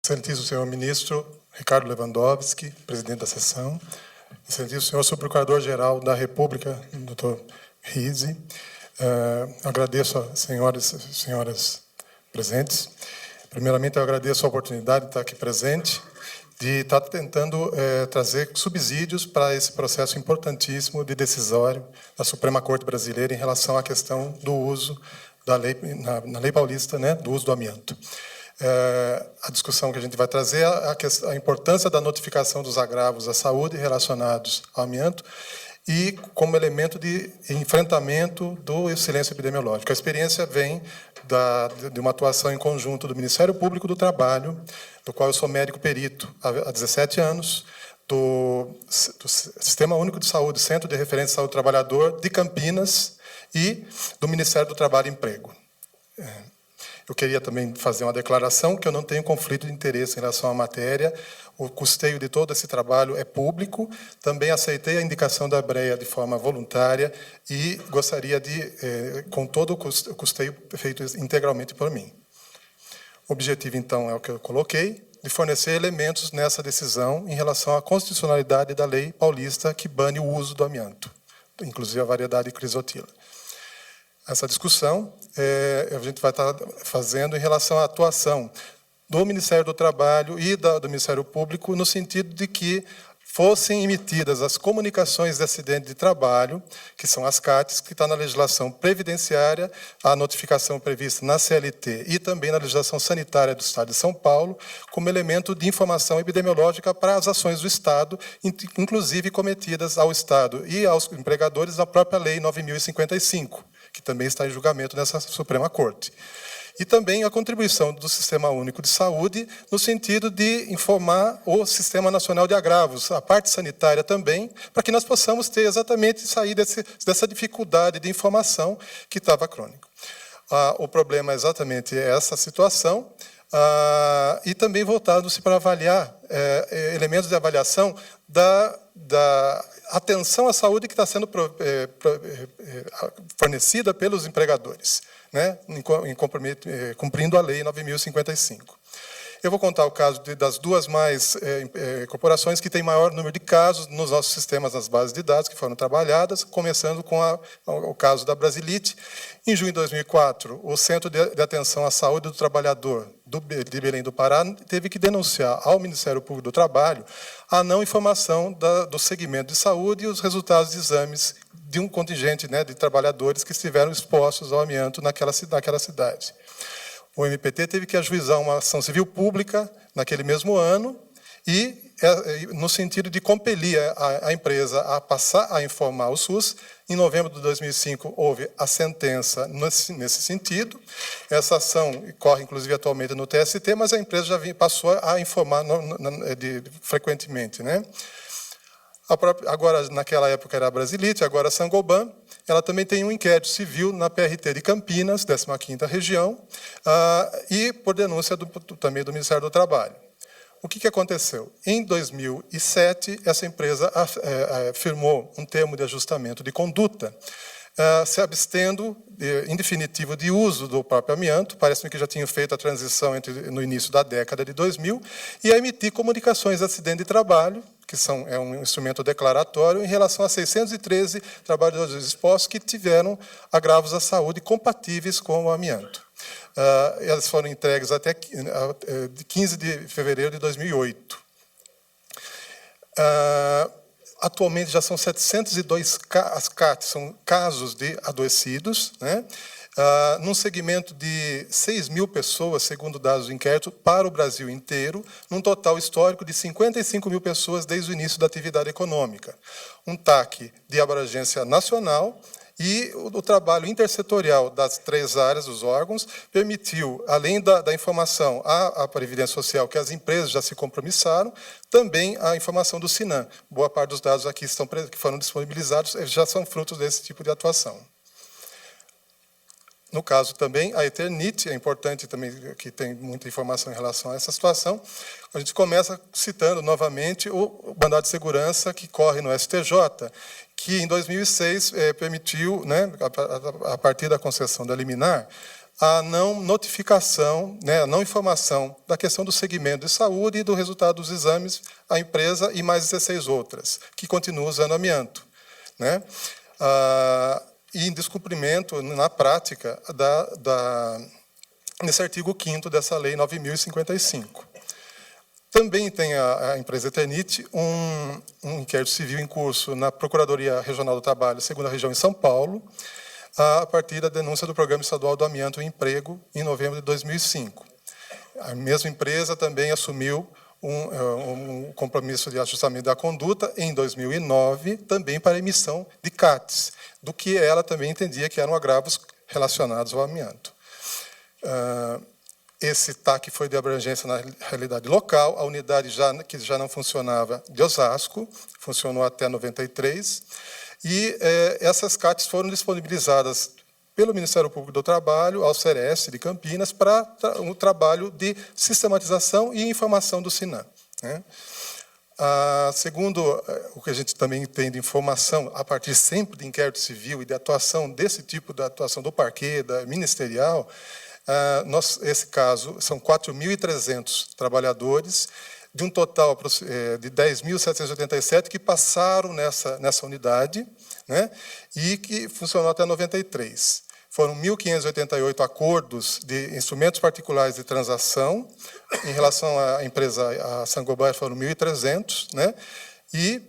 Excelentíssimo senhor ministro Ricardo Lewandowski, presidente da sessão, excelentíssimo senhor subprocurador-geral da República, doutor Rizzi, agradeço às senhoras presentes. Primeiramente, eu agradeço a oportunidade de estar aqui presente, de estar tentando trazer subsídios para esse processo importantíssimo de decisório da Suprema Corte Brasileira em relação à questão do uso da lei, na lei paulista, né, do uso do amianto. A discussão que a gente vai trazer é a importância da notificação dos agravos à saúde relacionados ao amianto e como elemento de enfrentamento do silêncio epidemiológico. A experiência vem de uma atuação em conjunto do Ministério Público do Trabalho, do qual eu sou médico perito há 17 anos, do Sistema Único de Saúde, Centro de Referência de Saúde do Trabalhador, de Campinas, e do Ministério do Trabalho e Emprego. Eu queria também fazer uma declaração que eu não tenho conflito de interesse em relação à matéria. O custeio de todo esse trabalho é público. Também aceitei a indicação da ABREA de forma voluntária e gostaria de, com todo o custeio feito integralmente por mim. O objetivo, então, é o que eu coloquei, de fornecer elementos nessa decisão em relação à constitucionalidade da lei paulista que bane o uso do amianto, inclusive a variedade crisotila. Essa discussão a gente vai estar fazendo em relação à atuação do Ministério do Trabalho e do Ministério Público, no sentido de que fossem emitidas as comunicações de acidente de trabalho, que são as CATs, que está na legislação previdenciária, a notificação prevista na CLT e também na legislação sanitária do Estado de São Paulo, como elemento de informação epidemiológica para as ações do Estado, inclusive cometidas ao Estado e aos empregadores da própria Lei 9.055, que também está em julgamento nessa Suprema Corte. E também a contribuição do Sistema Único de Saúde, no sentido de informar o Sistema Nacional de Agravos, a parte sanitária também, para que nós possamos ter exatamente sair dessa dificuldade de informação que estava crônico. O problema é exatamente essa situação, e também voltado-se para avaliar elementos de avaliação da atenção à saúde que está sendo fornecida pelos empregadores, né, cumprindo a Lei 9.055. Eu vou contar o caso das duas corporações que têm maior número de casos nos nossos sistemas, nas bases de dados que foram trabalhadas, começando com o caso da Brasilite. Em junho de 2004, o Centro de Atenção à Saúde do Trabalhador de Belém do Pará teve que denunciar ao Ministério Público do Trabalho a não informação do segmento de saúde e os resultados de exames de um contingente, né, de trabalhadores que estiveram expostos ao amianto naquela cidade. O MPT teve que ajuizar uma ação civil pública naquele mesmo ano e no sentido de compelir a empresa a passar a informar o SUS. Em novembro de 2005, houve a sentença nesse sentido. Essa ação corre, inclusive, atualmente no TST, mas a empresa já passou a informar frequentemente, né? Agora, naquela época era a Brasilite, agora a Sangoban. Ela também tem um inquérito civil na PRT de Campinas, 15ª Região, e por denúncia também do Ministério do Trabalho. O que aconteceu? Em 2007, essa empresa firmou um termo de ajustamento de conduta, se abstendo, em definitivo, de uso do próprio amianto, parece-me que já tinham feito a transição no início da década de 2000, e a emitir comunicações de acidente de trabalho, que é um instrumento declaratório, em relação a 613 trabalhadores expostos que tiveram agravos à saúde compatíveis com o amianto. Elas foram entregues até 15 de fevereiro de 2008. Atualmente já são 702 as CATs, são casos de adoecidos, né? Num segmento de 6.000 pessoas, segundo dados do inquérito, para o Brasil inteiro, num total histórico de 55.000 pessoas desde o início da atividade econômica. Um TAC de abrangência nacional e o trabalho intersetorial das três áreas, dos órgãos, permitiu, além da informação à Previdência Social, que as empresas já se compromissaram, também a informação do SINAM. Boa parte dos dados aqui que foram disponibilizados já são frutos desse tipo de atuação. No caso também, a Eternit, é importante também, que tem muita informação em relação a essa situação. A gente começa citando novamente o mandado de segurança que corre no STJ, que em 2006 permitiu, né, a partir da concessão da liminar, a não notificação, né, a não informação da questão do segmento de saúde e do resultado dos exames à empresa e mais 16 outras, que continuam usando amianto, né? E em descumprimento, na prática, nesse artigo 5º dessa Lei 9.055. Também tem a empresa Eternit um inquérito civil em curso na Procuradoria Regional do Trabalho, segunda região em São Paulo, a partir da denúncia do Programa Estadual do Amianto e Emprego, em novembro de 2005. A mesma empresa também assumiu um compromisso de ajustamento da conduta em 2009, também para emissão de CATs, do que ela também entendia que eram agravos relacionados ao amianto. Esse TAC foi de abrangência na realidade local, a unidade que já não funcionava de Osasco, funcionou até 93, e essas CATs foram disponibilizadas pelo Ministério Público do Trabalho, ao CERES de Campinas, para um trabalho de sistematização e informação do SINAM, né? Segundo o que a gente também tem de informação, a partir sempre de inquérito civil e de atuação desse tipo de atuação do parquê, da ministerial, esse caso são 4.300 trabalhadores, de um total de 10.787 que passaram nessa unidade, né, e que funcionou até 93. Foram 1.588 acordos de instrumentos particulares de transação. Em relação à empresa, a Saint-Gobain, foram 1.300, né, e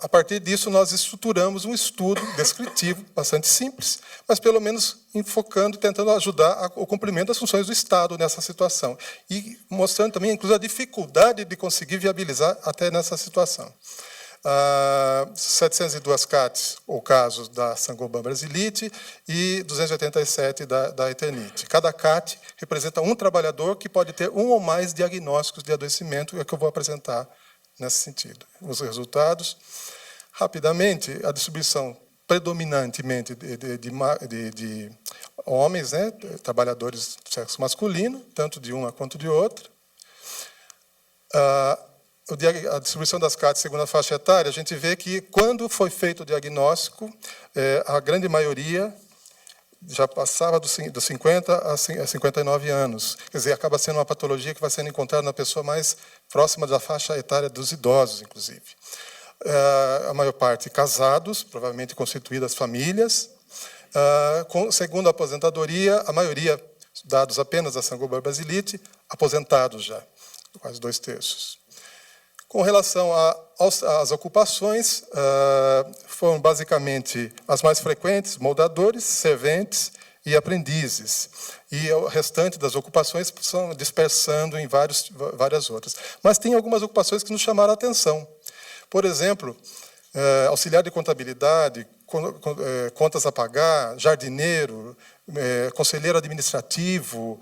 a partir disso nós estruturamos um estudo descritivo, bastante simples, mas pelo menos enfocando, tentando ajudar o cumprimento das funções do Estado nessa situação. E mostrando também, inclusive, a dificuldade de conseguir viabilizar até nessa situação. 702 CATs, ou casos, da Saint-Gobain Brasilite, e 287 da Eternit. Cada CAT representa um trabalhador que pode ter um ou mais diagnósticos de adoecimento, é que eu vou apresentar nesse sentido. Os resultados, rapidamente, a distribuição predominantemente de homens, né, trabalhadores do sexo masculino, tanto de uma quanto de outra. A distribuição das CATs segundo a faixa etária, a gente vê que, quando foi feito o diagnóstico, a grande maioria já passava dos 50 a 59 anos. Quer dizer, acaba sendo uma patologia que vai sendo encontrada na pessoa mais próxima da faixa etária dos idosos, inclusive. A maior parte casados, provavelmente constituídas famílias. Segundo a aposentadoria, a maioria, dados apenas da Saint-Gobain Brasilite, aposentados já, quase 2/3. Com relação às ocupações, foram basicamente as mais frequentes: moldadores, serventes e aprendizes. E o restante das ocupações são dispersando em várias outras. Mas tem algumas ocupações que nos chamaram a atenção. Por exemplo, auxiliar de contabilidade, contas a pagar, jardineiro, conselheiro administrativo,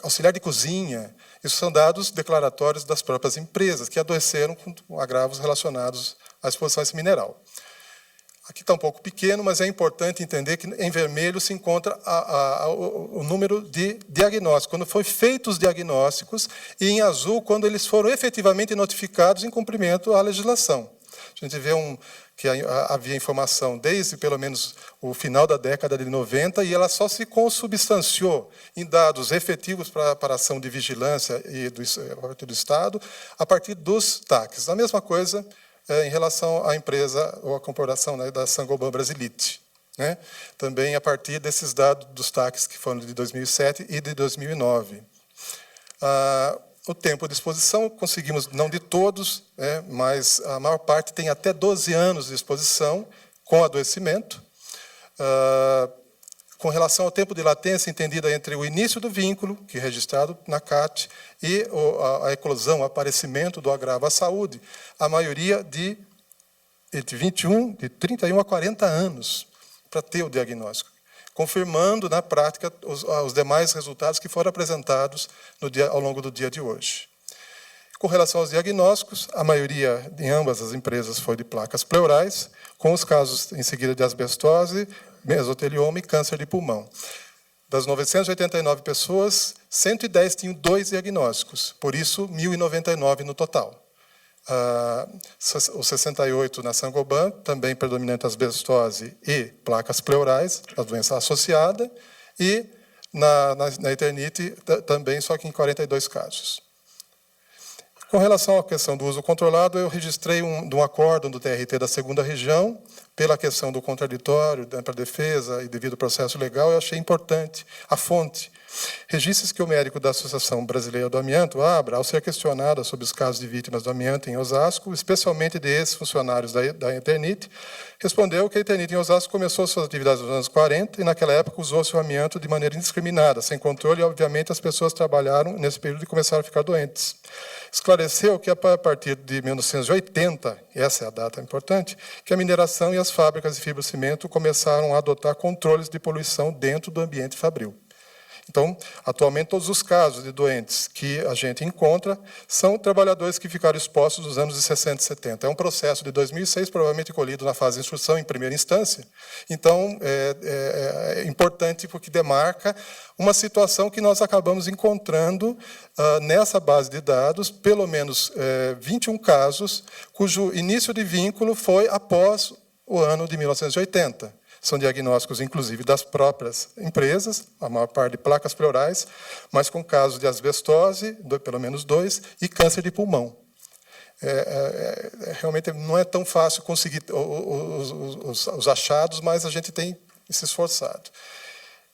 auxiliar de cozinha. Isso são dados declaratórios das próprias empresas, que adoeceram com agravos relacionados à exposição a esse mineral. Aqui está um pouco pequeno, mas é importante entender que em vermelho se encontra o número de diagnósticos, quando foram feitos os diagnósticos, e em azul, quando eles foram efetivamente notificados em cumprimento à legislação. A gente vê que havia informação desde, pelo menos, o final da década de 90, e ela só se consubstanciou em dados efetivos para a ação de vigilância e do Estado a partir dos TACs. A mesma coisa em relação à empresa ou à corporação, né, da Saint-Gobain Brasilite, né? Também a partir desses dados dos TACs que foram de 2007 e de 2009. O tempo de exposição, conseguimos, não de todos, mas a maior parte tem até 12 anos de exposição com adoecimento. Com relação ao tempo de latência, entendida entre o início do vínculo, que é registrado na CAT, e a eclosão, o aparecimento do agravo à saúde, a maioria de 31 a 40 anos para ter o diagnóstico, confirmando, na prática, os demais resultados que foram apresentados ao longo do dia de hoje. Com relação aos diagnósticos, a maioria, em ambas as empresas, foi de placas pleurais, com os casos, em seguida, de asbestose, mesotelioma e câncer de pulmão. Das 989 pessoas, 110 tinham 2 diagnósticos, por isso, 1.099 no total. Os 68 na Saint-Gobain, também predominante asbestose e placas pleurais, a doença associada, e na Eternit também, só que em 42 casos. Com relação à questão do uso controlado, eu registrei um acórdão do TRT da 2ª Região, pela questão do contraditório, para a defesa e devido ao processo legal, eu achei importante a fonte. Registra-se que o médico da Associação Brasileira do Amianto, ABRA, ao ser questionado sobre os casos de vítimas do amianto em Osasco, especialmente de ex-funcionários da Eternit, respondeu que a Eternit em Osasco começou suas atividades nos anos 40 e, naquela época, usou-se o amianto de maneira indiscriminada, sem controle, e, obviamente, as pessoas trabalharam nesse período e começaram a ficar doentes. Esclareceu que, a partir de 1980, essa é a data importante, que a mineração e as fábricas de fibrocimento começaram a adotar controles de poluição dentro do ambiente fabril. Então, atualmente, todos os casos de doentes que a gente encontra são trabalhadores que ficaram expostos nos anos de 60 e 70. É um processo de 2006, provavelmente colhido na fase de instrução em primeira instância. Então, é importante porque demarca uma situação que nós acabamos encontrando nessa base de dados, pelo menos 21 casos, cujo início de vínculo foi após o ano de 1980. São diagnósticos, inclusive, das próprias empresas, a maior parte de placas pleurais, mas com casos de asbestose, pelo menos 2, e câncer de pulmão. Realmente não é tão fácil conseguir os achados, mas a gente tem se esforçado.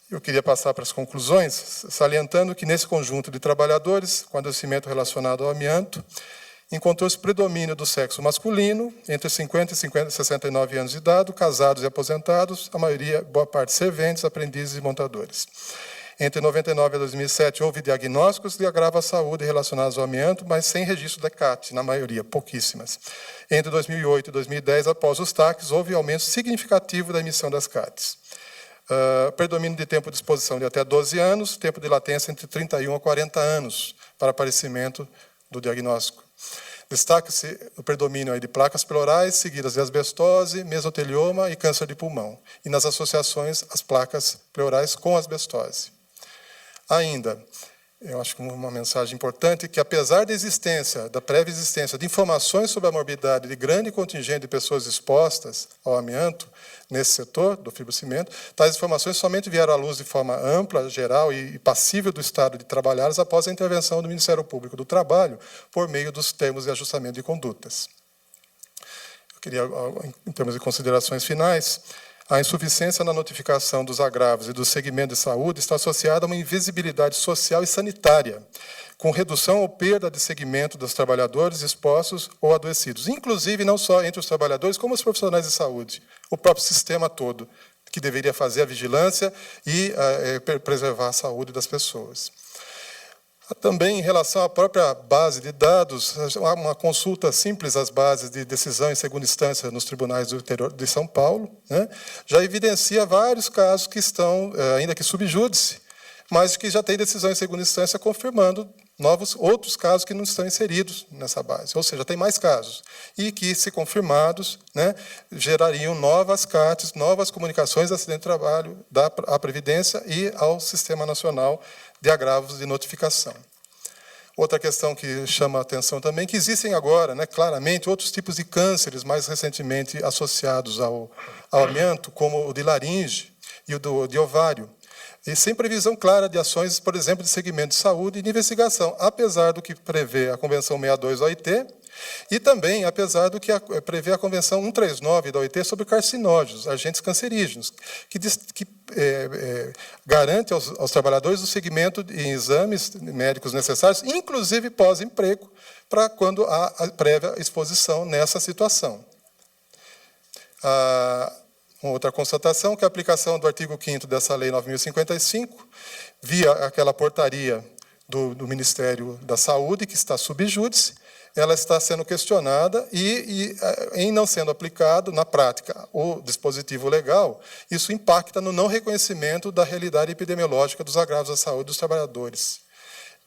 Eu queria passar para as conclusões, salientando que, nesse conjunto de trabalhadores com adoecimento relacionado ao amianto, encontrou-se predomínio do sexo masculino, entre 50 e 69 anos de idade, casados e aposentados, a maioria, boa parte, serventes, aprendizes e montadores. Entre 99 e 2007, houve diagnósticos de agravo à saúde relacionados ao amianto, mas sem registro da CAT, na maioria, pouquíssimas. Entre 2008 e 2010, após os TACs, houve aumento significativo da emissão das CATs. Predomínio de tempo de exposição de até 12 anos, tempo de latência entre 31 a 40 anos para aparecimento do diagnóstico. Destaca-se o predomínio de placas pleurais, seguidas de asbestose, mesotelioma e câncer de pulmão. E nas associações, as placas pleurais com asbestose. Ainda, eu acho que uma mensagem importante, que apesar da existência, da prévia existência de informações sobre a morbidade de grande contingente de pessoas expostas ao amianto, nesse setor do fibrocimento, tais informações somente vieram à luz de forma ampla, geral e passível do Estado de trabalhá-las após a intervenção do Ministério Público do Trabalho, por meio dos termos de ajustamento de condutas. Eu queria, em termos de considerações finais, a insuficiência na notificação dos agravos e do segmento de saúde está associada a uma invisibilidade social e sanitária, com redução ou perda de segmento dos trabalhadores expostos ou adoecidos, inclusive não só entre os trabalhadores, como os profissionais de saúde, o próprio sistema todo, que deveria fazer a vigilância e preservar a saúde das pessoas. Também, em relação à própria base de dados, uma consulta simples às bases de decisão em segunda instância nos tribunais do interior de São Paulo, né, já evidencia vários casos que estão, ainda que sub júdice, mas que já tem decisão em segunda instância confirmando outros casos que não estão inseridos nessa base. Ou seja, tem mais casos. E que, se confirmados, né, gerariam novas CATs, novas comunicações de acidente de trabalho à Previdência e ao Sistema Nacional de Agravos de Notificação. Outra questão que chama a atenção também, que existem agora, né, claramente, outros tipos de cânceres mais recentemente associados ao amianto, como o de laringe e o de ovário, e sem previsão clara de ações, por exemplo, de segmento de saúde e de investigação, apesar do que prevê a Convenção 62 da OIT, e também apesar do que prevê a Convenção 139 da OIT sobre carcinógenos, agentes cancerígenos, que garante aos trabalhadores o segmento em exames médicos necessários, inclusive pós-emprego, para quando há a prévia exposição nessa situação. Uma outra constatação, que a aplicação do artigo 5º dessa Lei 9.055, via aquela portaria do Ministério da Saúde, que está sub júdice, ela está sendo questionada e, em não sendo aplicado, na prática, o dispositivo legal, isso impacta no não reconhecimento da realidade epidemiológica dos agravos à saúde dos trabalhadores.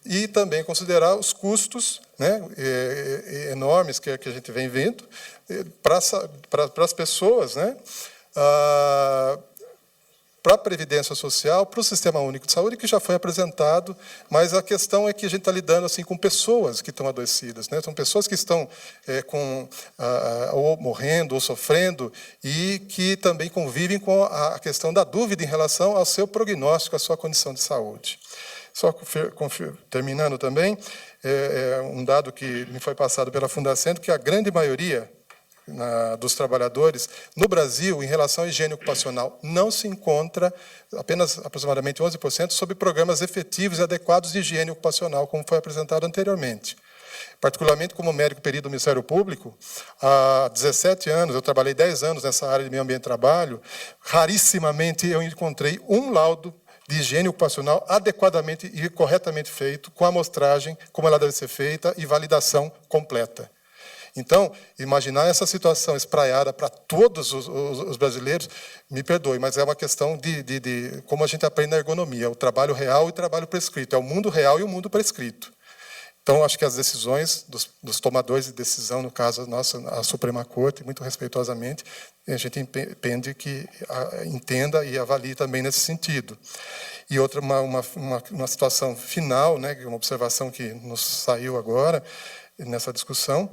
E também considerar os custos, né, enormes que a gente vem vendo para as pessoas, né, para a Previdência Social, para o Sistema Único de Saúde, que já foi apresentado, mas a questão é que a gente está lidando assim, com pessoas que estão adoecidas, né? São pessoas que estão ou morrendo ou sofrendo e que também convivem com a questão da dúvida em relação ao seu prognóstico, à sua condição de saúde. Só terminando também, um dado que me foi passado pela Fundacentro, que a grande maioria dos trabalhadores no Brasil, em relação à higiene ocupacional, não se encontra, apenas aproximadamente 11%, sob programas efetivos e adequados de higiene ocupacional, como foi apresentado anteriormente. Particularmente como médico perito do Ministério Público, há 17 anos, eu trabalhei 10 anos nessa área de meio ambiente e trabalho, rarissimamente eu encontrei um laudo de higiene ocupacional adequadamente e corretamente feito, com a amostragem, como ela deve ser feita, e validação completa. Então, imaginar essa situação espraiada para todos os brasileiros, me perdoe, mas é uma questão de como a gente aprende na ergonomia, o trabalho real e o trabalho prescrito, é o mundo real e o mundo prescrito. Então, acho que as decisões dos tomadores de decisão, no caso, a Suprema Corte, muito respeitosamente, a gente pede que entenda e avalie também nesse sentido. E outra, uma situação final, né, uma observação que nos saiu agora, nessa discussão,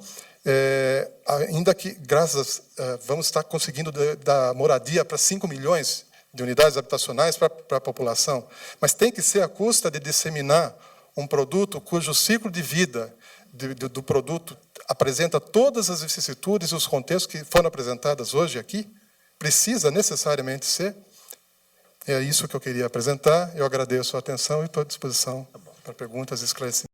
ainda que, vamos estar conseguindo dar moradia para 5 milhões de unidades habitacionais para a população, mas tem que ser à custa de disseminar um produto cujo ciclo de vida do produto apresenta todas as vicissitudes e os contextos que foram apresentados hoje aqui, precisa necessariamente ser. É isso que eu queria apresentar. Eu agradeço a atenção e estou à disposição para perguntas e esclarecimentos.